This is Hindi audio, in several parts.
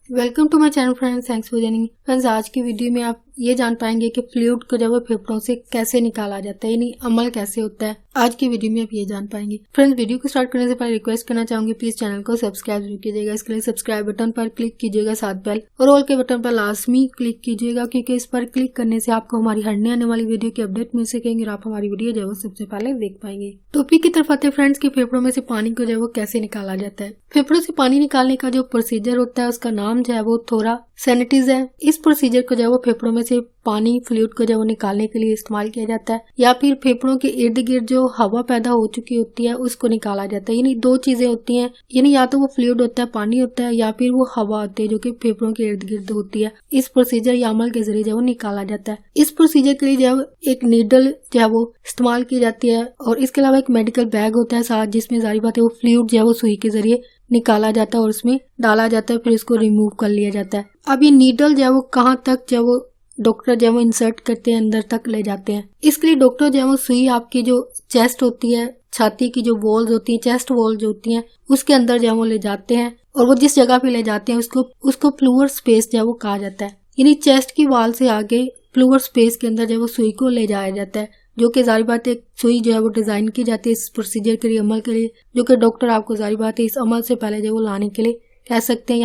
Welcome to my channel friends, thanks for joining. Friends, आज की वीडियो में आप ये जान पाएंगे कि फ्लूइड को जब फेफड़ों से कैसे निकाला जाता है, यानी अमल कैसे होता है। आज की वीडियो में आप ये जान पाएंगे। फ्रेंड्स, वीडियो को स्टार्ट करने से पहले रिक्वेस्ट करना चाहूंगी, प्लीज चैनल को सब्सक्राइब जरूर कीजिएगा। इसके लिए सब्सक्राइब बटन पर क्लिक कीजिएगा, साथ बेल और ऑल के बटन पर लाजमी क्लिक कीजिएगा, क्योंकि इस पर क्लिक करने से आपको हमारी हरने आने वाली वीडियो की अपडेट मिल सकेंगे और आप हमारी वीडियो जो है सबसे पहले देख पाएंगे। टॉपिक की तरफ आते हैं फ्रेंड्स कि फेफड़ों में से पानी को जो है कैसे निकाला जाता है। फेफड़ों से पानी निकालने का जो प्रोसीजर होता है उसका नाम जो है वो थोरासेनेटिस है। इस प्रोसीजर को जो है फेफड़ों में से पानी फ्लूइड को जो निकालने के लिए इस्तेमाल किया जाता है, या फिर फेफड़ों के इर्द गिर्द जो हवा पैदा हो चुकी होती है उसको निकाला जाता है। यानी दो चीजें होती हैं, यानी या तो वो फ्लूइड होता है, पानी होता है, या फिर वो हवा होती है जो कि फेफड़ों के इर्द गिर्द होती है। इस प्रोसीजर या अमल के जरिए जो निकाला जाता है। इस प्रोसीजर के लिए जो एक नीडल जो है वो इस्तेमाल की जाती है, और इसके अलावा एक मेडिकल बैग होता है साथ, जिसमें जारी बात है वो फ्लूइड जो है वो सुई के जरिए निकाला जाता है और उसमें डाला जाता है, फिर इसको रिमूव कर लिया जाता है। अब ये नीडल जो है वो कहाँ तक जो वो डॉक्टर जो है वो इंसर्ट करते हैं, अंदर तक ले जाते हैं। इसके लिए डॉक्टर जो है वो सुई आपकी जो चेस्ट होती है, छाती की जो वॉल्स होती है, चेस्ट वॉल जो होती है, उसके अंदर जो है वो ले जाते हैं, और वो जिस जगह पे ले जाते हैं उसको प्लूअर स्पेस जो है वो कहा जाता है। यानी चेस्ट की वाल से आगे प्लूअर स्पेस के अंदर जो है वो सुई को ले जाया जाता है, जो कि जारी बात है सुई जो है वो डिजाइन की जाती है इस प्रोसीजर के लिए, अमल के लिए, जो कि डॉक्टर आपको जारी बात है इस अमल से पहले जो वो लाने के लिए कह सकते हैं,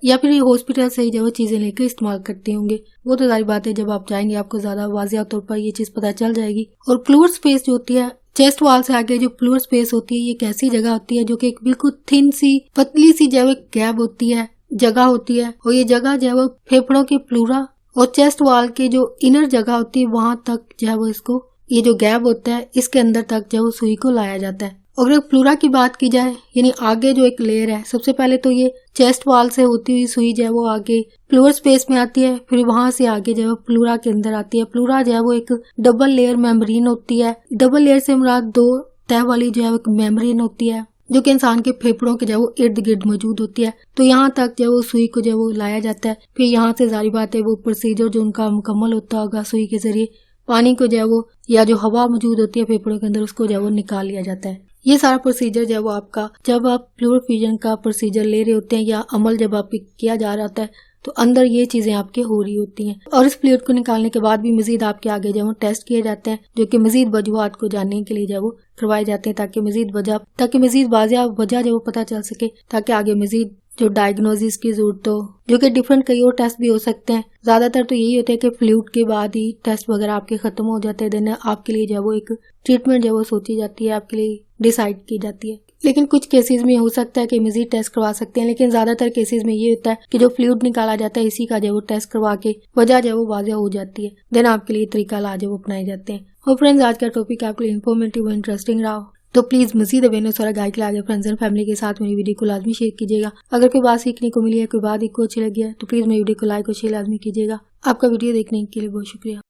या फिर हॉस्पिटल से ही जो चीजें लेकर इस्तेमाल करते होंगे। वो तो जारी बात है जब आप जाएंगे आपको ज्यादा वाज़िया तौर पर ये चीज पता चल जाएगी। और प्लूअर स्पेस जो होती है, चेस्ट वाल से आगे जो प्लूअर स्पेस होती है, ये एक ऐसी जगह होती है जो कि एक बिल्कुल थिन सी पतली सी जो है गैप होती है, जगह होती है, और ये जगह जो है वो फेफड़ों के प्लूरा और चेस्ट वाल के जो इनर जगह होती है वहां तक जो है वो इसको, ये जो गैप होता है इसके अंदर तक जो सुई को लाया जाता है। अगर प्लूरा की बात की जाए, यानी आगे जो एक लेयर है, सबसे पहले तो ये चेस्ट वाल से होती हुई सुई जो है वो आगे प्लूअर स्पेस में आती है, फिर वहां से आगे जो है प्लूरा के अंदर आती है। प्लूरा जो है वो एक डबल लेयर मेम्ब्रेन होती है। डबल लेयर से मुराद दो तह वाली जो है एक मेम्ब्रेन होती है, जो कि इंसान के फेफड़ों के जो वो इर्द गिर्द मौजूद होती है। तो यहाँ तक जो वो सुई को जो वो लाया जाता है, फिर यहाँ से जारी बात है वो प्रोसीजर जो उनका मुकम्मल होता होगा, सुई के जरिए पानी को जो है वो, या जो हवा मौजूद होती है फेफड़ों के अंदर, उसको जो है वो निकाल लिया जाता है। ये सारा प्रोसीजर जो है वो आपका, जब आप फ्लूइड फ्यूजन का प्रोसीजर ले रहे होते हैं या अमल जब आप किया जा रहा होता है, तो अंदर ये चीजें आपके हो रही होती हैं। और इस फ्लूइड को निकालने के बाद भी मजीद आपके आगे जो टेस्ट किए जाते हैं, जो कि मजीद वजूहात को जानने के लिए जो वो करवाए जाते हैं, ताकि मजीद वाज़िया वजह जो पता चल सके, ताकि आगे मजीद जो डायग्नोसिस की जरूरत हो, जो कि डिफरेंट कई और टेस्ट भी हो सकते हैं। ज्यादातर तो यही होता है कि फ्लूइड के बाद ही टेस्ट वगैरह आपके खत्म हो जाते हैं, देन आपके लिए जो वो एक ट्रीटमेंट जो वो सोची जाती है, आपके लिए डिसाइड की जाती है। लेकिन कुछ केसेस में हो सकता है कि मजीद टेस्ट करवा सकते हैं, लेकिन ज्यादातर केसेस में ये होता है कि जो फ्लूइड निकाला जाता है इसी का जो वो टेस्ट करवा के वजह जो वो वाज़िया हो जाती है, देन आपके लिए तरीका इलाज वो अपनाए जाते हैं। और फ्रेंड्स, आज का टॉपिक आपके लिए इन्फॉर्मेटिव और इंटरेस्टिंग रहा हो तो प्लीज मजीद अवेयरनेस और गाइड के लिए आगे फ्रेंड्स एंड फैमिली के साथ मेरी वीडियो को लाजमी शेयर कीजिएगा। अगर कोई बात सीखने को मिली है, कोई बात आपको अच्छी लगी है, तो प्लीज मेरी वीडियो को लाइक और शेयर लाजमी कीजिएगा। आपका वीडियो देखने के लिए बहुत शुक्रिया।